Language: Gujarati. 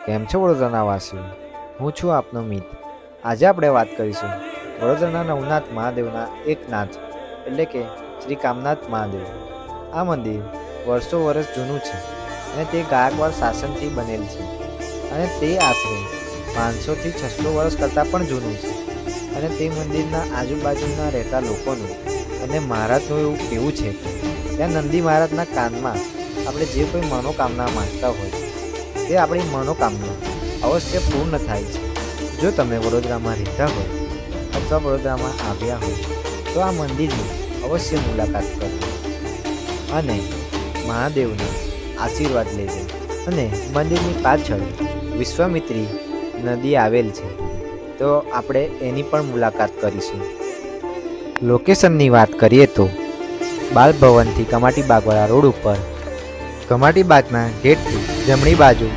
કેમ છો વડોદરાના વાસીઓ? હું છું આપનો મિત્ર. આજે આપણે વાત કરીશું વડોદરાના નવનાથ મહાદેવના એક નાથ એટલે કે શ્રી કામનાથ મહાદેવ. આ મંદિર વર્ષો વર્ષ જૂનું છે અને તે ગાયકવાડ શાસનથી બનેલ છે અને તે આશરે 500 થી 600 વર્ષ કરતાં પણ જૂનું છે. અને તે મંદિરના આજુબાજુના રહેતા લોકોનું અને મહારાજનું એવું કહેવું છે કે ત્યાં નંદી મહારાજના કાનમાં આપણે જે કોઈ મનોકામના માંગતા હોય તે આપણી મનોકામના અવશ્ય પૂર્ણ થાય છે. જો તમે વડોદરામાં રહેતા હોય અથવા વડોદરામાં આવ્યા હોય તો આ મંદિરની અવશ્ય મુલાકાત કરજો અને મહાદેવના આશીર્વાદ લેજો. અને મંદિરની પાછળ વિશ્વામિત્રી નદી આવેલ છે તો આપણે એની પણ મુલાકાત કરીશું. લોકેશનની વાત કરીએ તો બાલભવનથી કમાટી બાગવાળા રોડ ઉપર કમાટી બાગના ગેટથી જમણી બાજુ